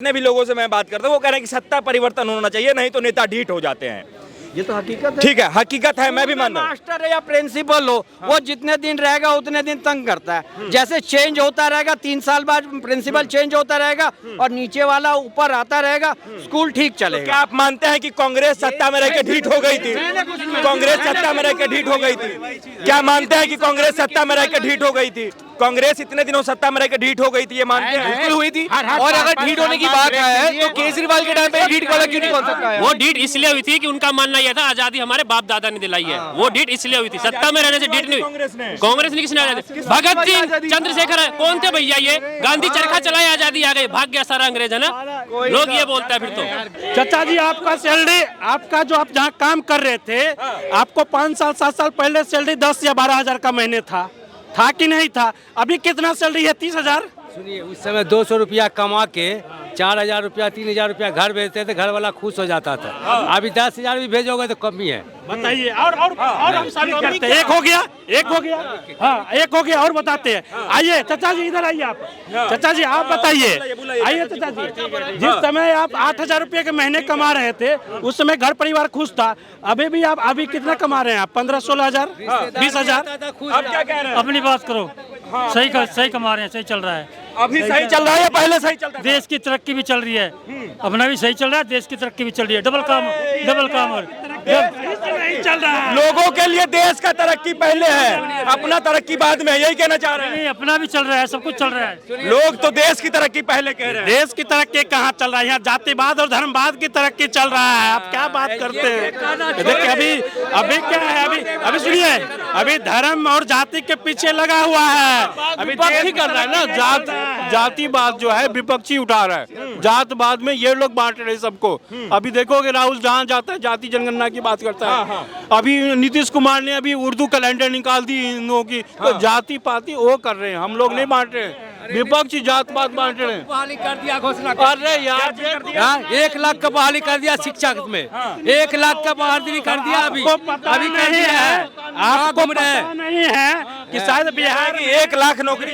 जितने भी लोगों से मैं बात करता हूँ वो कह रहे हैं कि सत्ता परिवर्तन होना चाहिए, नहीं तो नेता ढीठ हो जाते हैं। ये तो हकीकत है। ठीक है, हकीकत है, मैं भी मानता हूँ। मास्टर है या प्रिंसिपल हो, वो जितने दिन रहेगा उतने दिन तंग करता है। जैसे चेंज होता रहेगा, 3 साल बाद प्रिंसिपल चेंज होता रहेगा और नीचे वाला ऊपर आता रहेगा, स्कूल ठीक चलेगा। क्या आप मानते हैं कि कांग्रेस सत्ता में रह के ढीठ हो गई थी? कांग्रेस सत्ता में रह के ढीठ हो गई थी? क्या मानते हैं कि कांग्रेस सत्ता में रह के ढीठ हो गई थी? कांग्रेस इतने दिनों सत्ता में रह के ढीठ हो गई थी, ये मानते हैं? बिल्कुल हुई थी। और अगर ढीठ होने की बात है तो केजरीवाल के टाइम पे ढीठ वाला क्यों नहीं बोल सकता है? वो ढीठ इसलिए हुई थी कि उनका मानना यह था आजादी हमारे बाप दादा ने दिलाई है। वो ढीठ इसलिए हुई थी, सत्ता में रहने से ढीठ नहीं। कांग्रेस ने किसने आजादी? भगत सिंह, चंद्रशेखर कौन थे भैया ये? गांधी चरखा चलाए आजादी आ गई, भाग गया सारा अंग्रेज, है ना? लोग ये बोलता है फिर तो। चाचा जी, आपका सैलरी, आपका जो आप जहाँ काम कर रहे थे, आपको 5 साल 7 साल पहले सैलरी 10 या 12 हजार का महीने था कि नहीं था? अभी कितना सैलरी है? 30,000। सुनिए, उस समय 200 रुपया कमा के 4,000 रुपया 3,000 रुपया घर भेजते थे, घर वाला खुश हो जाता था। अभी 10,000 भी भेजोगे तो कमी है। बताइए। और हम साबित करते हैं। एक हो गया। हाँ, एक हो गया और बताते हैं। आइए चाचा जी, इधर आइए आप। चाचा जी आप बताइए। आइए चाचा जी, जिस समय आप 8,000 रुपये के महीने कमा रहे थे, उस समय घर परिवार खुश था। अभी भी आप अभी कितना कमा रहे हैं आप? 15-16 हजार, 20,000। अब क्या कह रहे हैं? अपनी बात करो। सही कमा रहे हैं, सही चल रहा है। अभी सही चल रहा है या पहले सही चलता था? देश की तरक्की भी चल रही है, अपना भी सही चल रहा है, देश की तरक्की भी चल रही है। डबल काम नहीं चल रहा है। लोगों के लिए देश का तरक्की पहले है, अपना तरक्की बाद में, यही कहना चाह रहे हैं? नहीं, अपना भी चल रहा है, सब कुछ चल रहा है। लोग तो देश की तरक्की पहले कह रहे हैं। देश की तरक्की कहाँ चल रहा है? यहाँ जातिवाद और धर्मवाद की तरक्की चल रहा है। आप क्या बात करते हैं? देखिए अभी क्या है? अभी सुनिए, अभी धर्म और जाति के पीछे लगा हुआ है। अभी विपक्षी कर रहा है ना, जातिवाद जो है विपक्षी उठा रहा है। जातवाद में ये लोग बांट रहे हैं सबको। अभी देखोगे राहुल जहाँ जाता है जाति जनगणना की बात करता है। अभी नीतीश कुमार ने अभी उर्दू कैलेंडर निकाल दी इन लोगों की, तो जाति पाति वो कर रहे हैं, हम लोग नहीं बांट रहे हैं। विपक्षी जातवाद बांट रहे हैं। बहाली कर दिया घोषणा। अरे यार, 1 लाख का बहाली कर दिया शिक्षा में, 1 लाख का बहाली कर दिया। अभी नहीं है, आपको पता नहीं है कि शायद बिहार कि 1 लाख नौकरी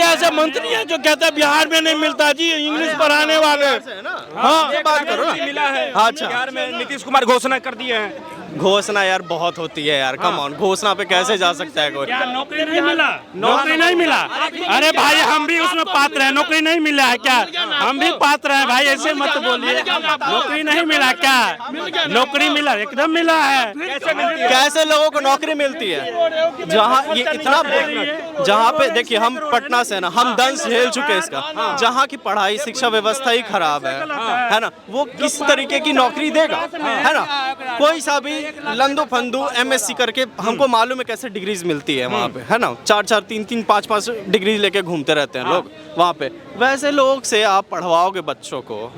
ऐसे मंत्री हैं जो कहते हैं बिहार में नहीं मिलता जी, इंग्लिश पढ़ाने वाले। हाँ, ये बात करो ना। मिला है। अच्छा। बिहार में नीतीश कुमार घोषणा कर दिए हैं। घोषणा यार बहुत होती है यार, कम ऑन, घोषणा पे कैसे जा सकता है कोई? क्या नौकरी नहीं मिला? नौकरी नहीं मिला? अरे भाई, हम भी उसमें पात्र हैं। नौकरी नहीं मिला है क्या? हम भी पात्र हैं भाई, ऐसे मत बोलिए। नौकरी नहीं मिला क्या? नौकरी मिला, एकदम मिला है। कैसे लोगों को नौकरी मिलती है? जहाँ ये इतना, जहाँ पे देखिए हम पटना से ना, हम दंश झेल चुके हैं इसका। जहाँ की पढ़ाई शिक्षा व्यवस्था ही खराब है ना, वो किस तरीके की नौकरी देगा, है ना? कोई सा भी लंदो फंदू MSc करके, हमको मालूम है कैसे डिग्रीज मिलती है वहाँ पे, है ना? 4-4 3-3 5-5 डिग्री लेके घूमते रहते हैं लोग वहाँ पे। वैसे लोग से आप पढ़वाओगे बच्चों को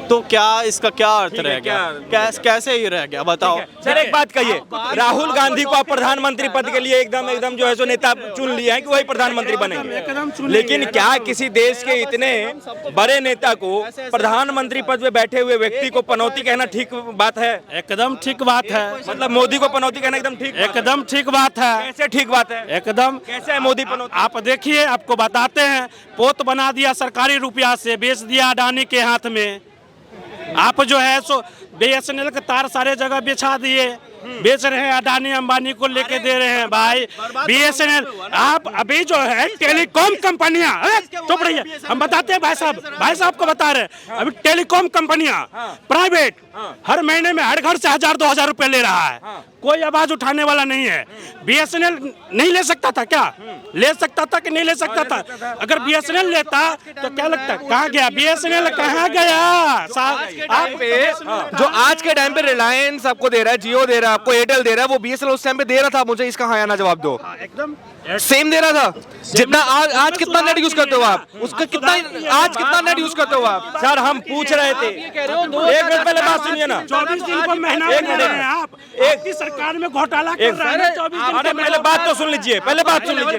तो क्या इसका क्या अर्थ रह गया? कैसे ही रह गया बताओ? सर एक बात कहिए, राहुल गांधी को आप प्रधानमंत्री पद के लिए एकदम जो है सो नेता चुन लिया है कि वही प्रधानमंत्री बनेंगे, लेकिन क्या किसी देश के इतने बड़े नेता को प्रधानमंत्री पद पे बैठे हुए व्यक्ति को पनौती कहना ठीक बात है? एकदम ठीक बात है। मतलब मोदी को पनौती कहना एकदम ठीक? एकदम ठीक बात है। कैसे ठीक बात है? एकदम कैसे है मोदी पनौती? आप देखिए, आपको बताते हैं। पोत बना दिया सरकारी रुपया से, बेच दिया अडानी के हाथ में। आप जो है सो BSNL के तार सारे जगह बिछा दिए, बेच रहे हैं, अडानी अंबानी को लेके दे रहे हैं भाई। BSNL आप अभी जो है टेलीकॉम कंपनियां, चुप रहिए, हम बताते हैं भाई साहब को बता रहे हैं। अभी टेलीकॉम कंपनियां प्राइवेट हर महीने में हर घर से 1,000-2,000 रुपए ले रहा है, कोई आवाज उठाने वाला नहीं है। BSNL नहीं ले सकता था क्या? ले सकता था कि नहीं ले सकता था? अगर BSNL लेता तो क्या लगता है कहाँ गया BSNL? कहाँ गया? आप जो आज के टाइम पे रिलायंस आपको दे रहा है, जियो दे रहा है, आपको एयरटेल दे रहा है, वो BSNL उस टाइम पे दे रहा था। मुझे इसका हाँ या ना जवाब दो। एकदम सेम दे रहा था जितना आज कितना नेट यूज करते हो आप? उसका कितना आज कितना नेट यूज करते हो आप? सर हम पूछ रहे थे, एक मिनट पहले बात सुनिए ना। 24 दिन को महीना बना रहे हैं आप। एक ही सरकार में घोटाला कर रहा है। 24 दिन अरे पहले बात तो सुन लीजिए, पहले बात सुन लीजिए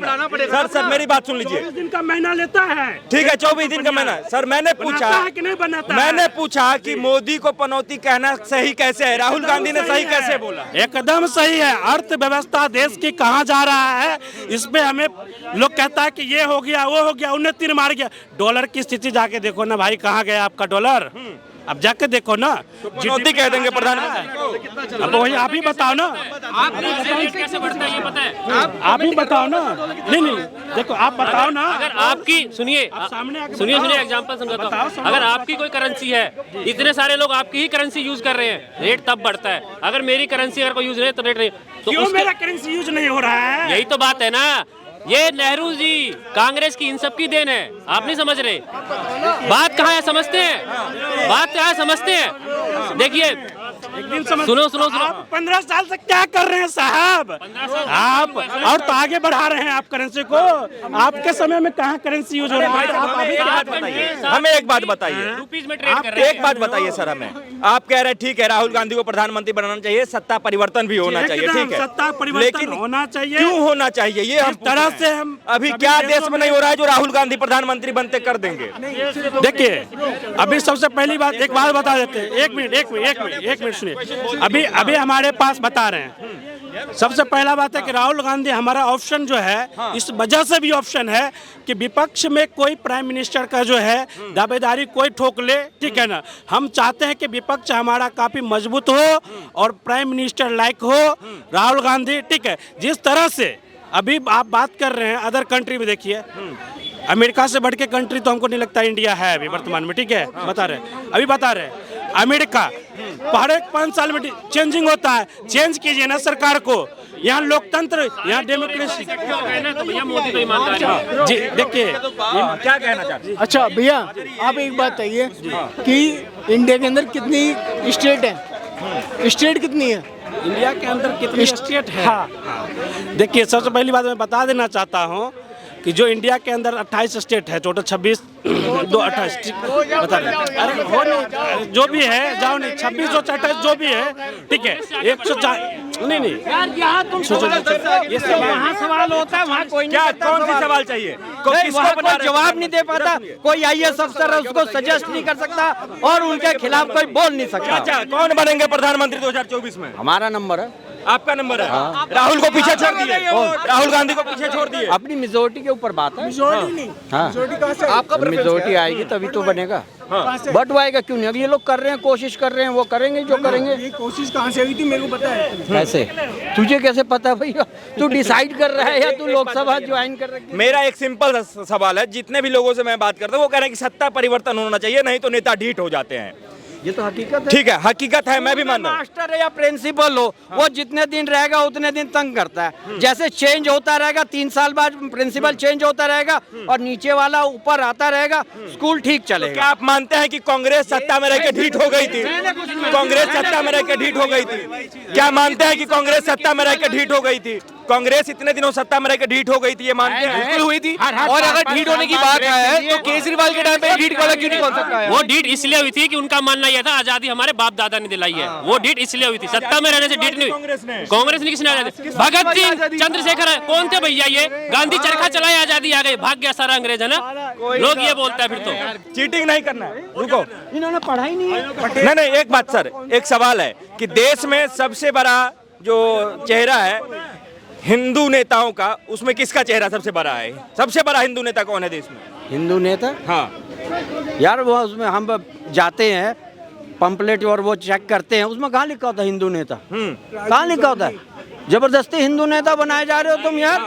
सर मेरी बात सुन लीजिए। 24 दिन का महीना लेता है। ठीक है, 24 दिन का महीना। सर मैंने पूछा कि नहीं बनाता? मैंने पूछा कि मोदी को पनौती कहना सही कैसे है? राहुल गांधी ने सही कैसे बोला? एकदम सही है। अर्थव्यवस्था देश की कहाँ जा रहा है, इसमें हमें लोग कहता है कि ये हो गया वो हो गया, उन्हें तीर मार गया। डॉलर की स्थिति जाके देखो ना भाई, कहाँ गया आपका डॉलर? अब जाके देखो ना। मोदी कह देंगे प्रधानमंत्री। अब वही आप ही बताओ ना, कैसे बढ़ता है ये पता है? आप ही बताओ ना। नहीं देखो आप बताओ ना। अगर आपकी सुनिए सुनिए एग्जांपल समझाता हूं। अगर आपकी कोई करेंसी है, इतने सारे लोग आपकी ही करेंसी यूज कर रहे हैं, रेट तब बढ़ता है। अगर मेरी करेंसी अगर कोई यूज नहीं तो रेट नहीं, तो क्यों मेरा करेंसी यूज नहीं हो रहा है? यही तो बात है ना। ये नेहरू जी, कांग्रेस की, इन सब की देन है। आप नहीं समझ रहे बात कहाँ है? समझते हैं बात कहाँ है? समझते हैं। देखिए सुनो। आप 15 साल से क्या कर रहे हैं साहब? आप और तो आगे बढ़ा रहे हैं आप करेंसी को। आपके समय में कहाँ करेंसी यूज हो रहा है? आप अभी क्या बताइए, हमें एक बात बताइए। रुपीज में ट्रेड कर रहे हैं। एक बात बताइए सर हमें। आप कह रहे हैं ठीक है राहुल गांधी को प्रधानमंत्री बनाना चाहिए, सत्ता परिवर्तन भी होना चाहिए, ठीक है, सत्ता परिवर्तन लेकिन होना चाहिए। क्यों होना चाहिए ये हम तरह से हम अभी क्या देश में नहीं हो रहा है जो राहुल गांधी प्रधानमंत्री बनते कर देंगे? देखिए अभी सबसे पहली बात एक बात बता देते हैं। एक मिनट सुनिए। अभी हमारे पास बता रहे हैं। सबसे पहला बात है कि राहुल गांधी हमारा ऑप्शन जो है, इस वजह से भी ऑप्शन है कि विपक्ष में कोई प्राइम मिनिस्टर का जो है दावेदारी कोई ठोक ले, ठीक है ना। हम चाहते हैं कि विपक्ष हमारा काफी मजबूत हो और प्राइम मिनिस्टर लायक हो राहुल गांधी, ठीक है। जिस तरह से अभी आप बात कर रहे हैं अदर कंट्री में, देखिए अमेरिका से बढ़ के कंट्री तो हमको नहीं लगता इंडिया है अभी वर्तमान में, ठीक है। बता रहे अमेरिका हर एक 5 साल में चेंजिंग होता है। चेंज कीजिए ना सरकार को। यहाँ लोकतंत्र, यहाँ डेमोक्रेसी। तो भैया मोदी तो ईमानदार है। जी देखिए क्या कहना चाहते हैं? अच्छा भैया आप एक बात बताइए कि इंडिया के अंदर कितनी स्टेट है? स्टेट कितनी है इंडिया के अंदर? कितनी स्टेट है? हाँ। देखिए सबसे पहली बात मैं बता देना चाहता हूँ कि जो इंडिया के अंदर 28 स्टेट है, टोटल 26 2 28 बता रहे। अरे हो नहीं, जो भी है जाओ नहीं, 26 और 28 जो भी है, ठीक है। 104 नहीं ये सब वहाँ सवाल होता है, वहाँ कोई क्या कौन सी सवाल चाहिए? वहाँ कोई जवाब नहीं दे पाता। कोई IAS अफसर है उसको सजेस्ट नहीं कर सकता और उनके खिलाफ कोई बोल नहीं सकता। अच्छा कौन बनेंगे प्रधानमंत्री 2024 में? हमारा नंबर है। आपका नंबर है? राहुल को पीछे छोड़ दिए, राहुल गांधी को पीछे छोड़ दिए। अपनी मेजोरिटी के ऊपर बात है। मेजोरिटी नहीं, मेजोरिटी कहाँ से? आपका मेजोरिटी आएगी तभी तो बनेगा। बट वो आएगा क्यों नहीं? अब ये लोग कर रहे हैं, कोशिश कर रहे हैं, वो करेंगे जो करेंगे। ये कोशिश कहाँ से हुई थी मेरे को पता है। कैसे? तुझे कैसे पता भैया? तू डिसाइड कर रहा है या तू लोकसभा ज्वाइन कर रहा है? मेरा एक सिंपल सवाल है, जितने भी लोगों से मैं बात करता हूँ वो कह रहे हैं कि सत्ता परिवर्तन होना चाहिए, नहीं तो नेता ढीठ हो जाते हैं। ये तो हकीकत है। ठीक है, हकीकत है, मैं भी मानता हूँ। मास्टर है या प्रिंसिपल हो, वो जितने दिन रहेगा उतने दिन तंग करता है। जैसे चेंज होता रहेगा, 3 साल बाद प्रिंसिपल चेंज होता रहेगा और नीचे वाला ऊपर आता रहेगा, स्कूल ठीक चलेगा। क्या आप मानते हैं कि कांग्रेस सत्ता में रहकर ढीठ हो गई थी? कांग्रेस सत्ता में रहकर ढीठ हो गई थी? क्या मानते हैं कि कांग्रेस सत्ता में रहकर ढीठ हो गई थी? कांग्रेस इतने दिनों सत्ता में रहकर ढीठ हो गई थी, ये मानते हैं? बिल्कुल हुई थी। और अगर ढीठ होने की बात है तो केजरीवाल के टाइम पे ढीठ वाला क्यों नहीं बोल सकता है? वो ढीठ इसलिए हुई थी कि उनका मानना यह था आजादी हमारे बाप दादा ने दिलाई है। वो ढीठ इसलिए हुई थी, सत्ता में रहने से ढीठ नहीं। कांग्रेस ने किसने आजादी? भगत सिंह, चंद्रशेखर, कौन थे भैया ये? गांधी चरखा चलाए, आजादी आ गई, भाग गया सारा अंग्रेज, है ना। लोग ये बोलता है फिर तो चीटिंग नहीं करना है। रुको, इन्होंने पढ़ाई नहीं है। नहीं एक बात सर, एक सवाल है कि देश में सबसे बड़ा जो चेहरा है हिंदू नेताओं का, उसमें किसका चेहरा सबसे बड़ा है? सबसे बड़ा हिंदू नेता कौन है देश में? हिंदू नेता? हाँ यार वो उसमें हम जाते हैं पंपलेट और वो चेक करते हैं, उसमें कहाँ लिखा होता है हिंदू नेता? कहाँ लिखा होता है? जबरदस्ती हिंदू नेता बनाए जा रहे हो तुम यार।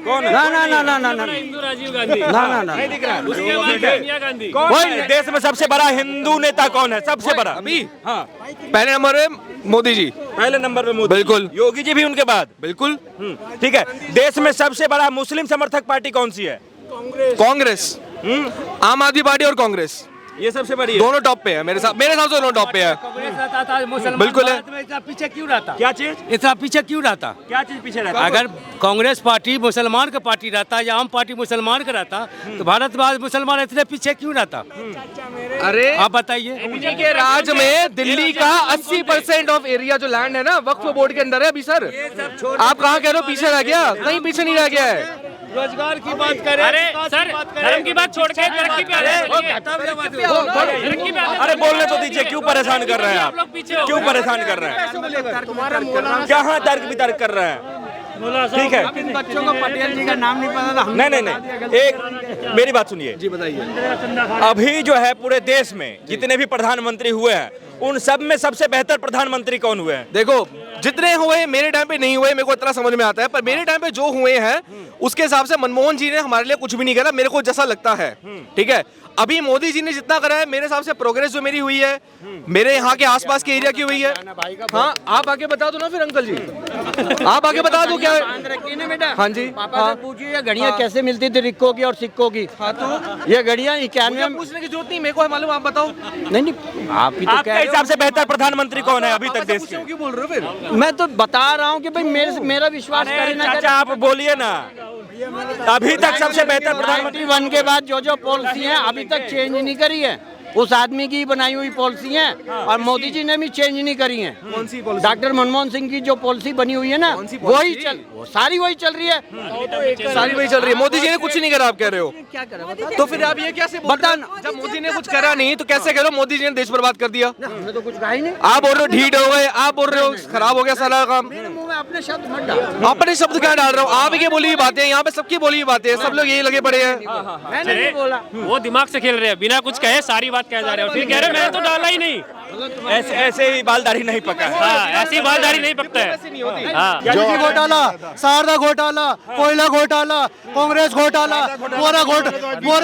कौन है? ना ना ना ना ना ना हिंदू राजीव गांधी, ना ना ना दिख रहा है। उसके बाद सोनिया गांधी। कौन है देश में सबसे बड़ा हिंदू नेता? कौन है सबसे बड़ा अभी? हाँ पहले नंबर पे मोदी जी, पहले नंबर पे मोदी। बिल्कुल। योगी जी भी उनके बाद? बिल्कुल। ठीक है। देश में सबसे बड़ा मुस्लिम समर्थक पार्टी कौन सी है? कांग्रेस, आम आदमी पार्टी और कांग्रेस, ये सबसे बड़ी है। दोनों टॉप पे है। मेरे हिसाब से दोनों टॉप पे है। बिल्कुल है। इतना पीछे क्यों रहता? क्या चीज? इतना पीछे क्यों रहता? क्या चीज पीछे रहता? अगर कांग्रेस पार्टी मुसलमान का पार्टी रहता या आम पार्टी मुसलमान का रहता तो भारत मुसलमान इतने पीछे क्यों रहता? अरे आप बताइए। के राज में दिल्ली का 80% ऑफ एरिया जो लैंड है ना वक्फ बोर्ड के अंदर है अभी। सर आप कहाँ कह रहे हो पीछे रह गया? कहीं पीछे नहीं रह गया है। रोजगार की बात करें। अरे सर, धर्म की बात छोड़ के तरक्की पे आ रहे हैं। तरक्की पे आ रहे हैं। अरे बोलने तो दीजिए, क्यों परेशान कर रहे हैं आप? लोग पीछे हो। क्यों परेशान कर रहे हैं? कहाँ तर्क वितर्क कर रहे हैं? ठीक है, इन बच्चों को पटेल जी का नाम नहीं पता था। नहीं, एक मेरी बात सुनिए जी, बताइए। अभी जो है पूरे देश में जितने भी प्रधानमंत्री हुए हैं, उन सब में सबसे बेहतर प्रधानमंत्री कौन हुए हैं? देखो, जितने हुए मेरे टाइम पे नहीं हुए, मेरे को इतना समझ में आता है, पर मेरे टाइम पे जो हुए हैं उसके हिसाब से मनमोहन जी ने हमारे लिए कुछ भी नहीं करा, मेरे को जैसा लगता है। ठीक है, अभी मोदी जी ने जितना करा है, मेरे हिसाब से प्रोग्रेस जो मेरी हुई है, मेरे यहाँ के आसपास के एरिया की हुई है। हाँ, आप आगे बता दो ना फिर अंकल जी, आप आगे बता दो क्या है। हाँ जी, पापा से पूछिए ये घड़ियाँ कैसे मिलती थी रिक्को की और सिक्कों की। हाँ, तो ये घड़ियाँ 91 में पूछने की जरूरत नहीं, मेरे को है मालूम, आप बताओ। नहीं, आप ही तो आपके कह रहे हिसाब से बेहतर प्रधानमंत्री कौन है अभी तक देश के? क्यों बोल रहे हो फिर? हो। मैं तो बता रहा हूँ कि भाई मेरा विश्वास करे ना करे। चाचा आप बोलिए ना, अभी तक सबसे बेहतर प्रधानमंत्री 91 के बाद जो पॉलिसी है अभी तक चेंज नहीं करी है, उस आदमी की बनाई हुई पॉलिसी है, और मोदी जी ने भी चेंज नहीं करी है। कौन सी पॉलिसी? डॉक्टर मनमोहन सिंह की जो पॉलिसी बनी हुई है ना, वो सारी वही चल रही है। सारी वही चल रही है, मोदी जी ने कुछ नहीं करा, आप कह रहे हो। क्या करा तो फिर आप ये कैसे बोल रहे हो? जब मोदी ने कुछ करा नहीं तो कैसे कह रहे हो मोदी जी ने देश बर्बाद कर दिया? हमने तो कुछ कहा ही नहीं। आप बोल रहे हो ढीठ हो गए, आप बोल रहे हो खराब हो गया सारा काम। मेरे मुंह में अपने शब्द मत डाल। अपने शब्द क्या डाल रहे हो? आप की बोली हुई बातें, यहाँ पे सबकी बोली हुई बातें, सब लोग यही लगे पड़े हैं। मैंने नहीं बोला। वो दिमाग से खेल रहे हैं, बिना कुछ कहे सारी बात कह जा रहे हो, फिर कह रहे मैंने तो डाला ही नहीं। ऐसे ही बालदाढ़ी नहीं पका है। हाँ, ऐसी बालदारी नहीं पकता है। हाँ, घोटाला, शारदा घोटाला, कोयला घोटाला, कांग्रेस घोटाला, पूरा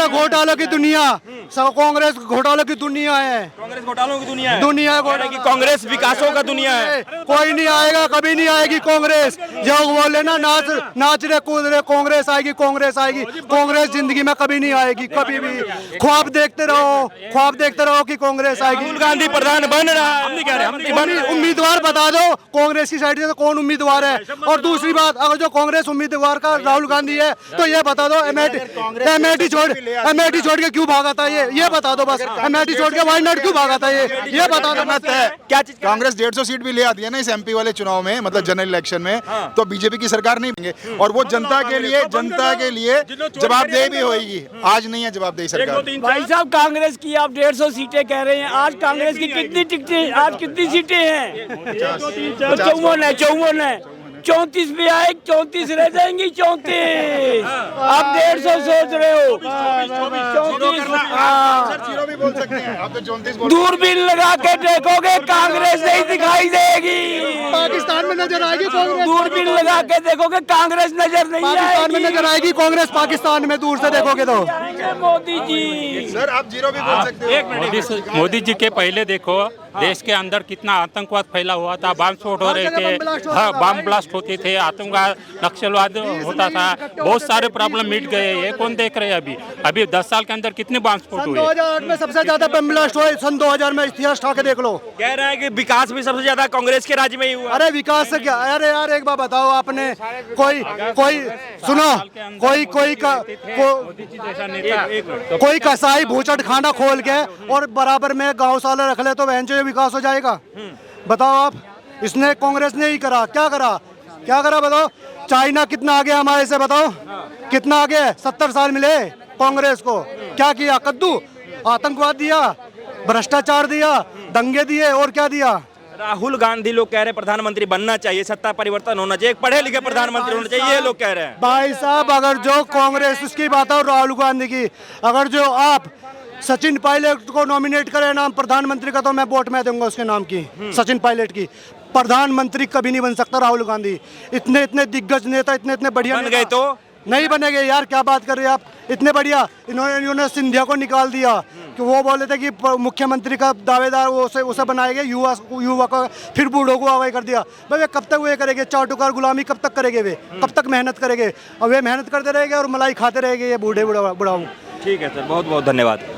घोटालों की दुनिया, सब कांग्रेस घोटालों की दुनिया है। कांग्रेस घोटालों की दुनिया है। दुनिया की कांग्रेस विकासों का दुनिया है। कोई नहीं आएगा, कभी नहीं आएगी कांग्रेस। जो बोले ना नाच रहे कूद रहे, कांग्रेस आएगी, कांग्रेस आएगी। कांग्रेस जिंदगी में कभी नहीं आएगी, कभी भी। ख्वाब देखते रहो कि कांग्रेस आएगी। राहुल गांधी प्रधान बन रहा है, हम नहीं कह रहे, उम्मीदवार बता दो कांग्रेस की साइड से कौन उम्मीदवार है। और दूसरी बात, अगर जो कांग्रेस उम्मीदवार का राहुल गांधी है तो ये बता दो अमेठी छोड़ के क्यों भागा था, ये बता दो बस। अमेठी छोड़ के वायनाड क्यों भागा था, ये बता दो। क्या चीज? कांग्रेस 150 सीट भी ले आती है ना इस एमपी वाले चुनाव में, मतलब जनरल इलेक्शन में, तो बीजेपी की सरकार नहीं बनेंगे। और वो जनता के लिए जवाबदेही भी होगी। आज नहीं है जवाबदेही सरकार। भाई साहब, कांग्रेस की आप 150 सीटें कह रहे हैं, आज कांग्रेस की कितनी टिकटें, आज कितनी सीटें हैं? 54 है। 34 पे आए, 34 रह जाएंगी, 34। आप 150 सोच रहे हो, 34। भी बोल सकते हैं आप, तो 34 दूरबीन लगा के देखोगे कांग्रेस नहीं दिखाई देगी। पाकिस्तान में नजर आएगी कांग्रेस। दूरबीन लगा के देखोगे कांग्रेस नजर नहीं पाकिस्तान में नजर आएगी कांग्रेस, पाकिस्तान में दूर से देखोगे तो। मोदी जी, सर आप 0 भी बोल सकते हो। मोदी जी के पहले देखो देश के अंदर कितना आतंकवाद फैला हुआ था, बम स्फोट हो रहे थे, हाँ, बम ब्लास्ट होते थे, आतंकवाद नक्सलवाद होता था, बहुत सारे प्रॉब्लम मिट गए। ये कौन देख रहे हैं? अभी 10 साल के अंदर कितने बम स्फोट हुए? 2008 में सबसे ज्यादा बम ब्लास्ट हुए, सन 2000 में इतिहास उठा के देख लो। कह रहे हैं कि विकास भी सबसे ज्यादा कांग्रेस के राज्य में ही हुआ। अरे विकास से क्या? अरे यार एक बात बताओ, आपने कोई कसाई भूचट खाना खोल के और बराबर में गौशाला रख ले तो बहन जो विकास हो जाएगा? बताओ आप। इसने कांग्रेस ने ही करा, क्या करा बताओ? चाइना कितना आगे हमारे से, बताओ कितना आगे? 70 साल मिले कांग्रेस को। क्या किया? कद्दू, आतंकवाद दिया, भ्रष्टाचार दिया, दंगे दिए, और क्या दिया? राहुल गांधी लोग कह रहे हैं प्रधानमंत्री बनना चाहिए, सत्ता परिवर्तन होना चाहिए, पढ़े लिखे प्रधानमंत्री होना चाहिए, ये लोग कह रहे हैं। भाई साहब, अगर जो कांग्रेस उसकी बात है और राहुल गांधी की, अगर जो आप सचिन पायलट को नॉमिनेट करें नाम प्रधानमंत्री का, तो मैं वोट में दूंगा उसके नाम की, सचिन पायलट की। प्रधानमंत्री कभी नहीं बन सकता राहुल गांधी। इतने दिग्गज नेता, इतने बढ़िया बन गए तो नहीं बनेंगे यार, क्या बात कर रहे हैं आप? इतने बढ़िया इन्होंने सिंधिया को निकाल दिया कि वो बोले थे कि मुख्यमंत्री का दावेदार वो उसे बनाएंगे, युवा का, फिर बूढ़ों को अगुवाई कर दिया। भाई वे कब तक वे करेंगे? चाटुकार गुलामी कब तक करेंगे? वे कब तक मेहनत करेंगे? और वे मेहनत करते रहेंगे और मलाई खाते रहेंगे ये बूढ़े बुढ़ाऊ। ठीक है सर, बहुत बहुत धन्यवाद।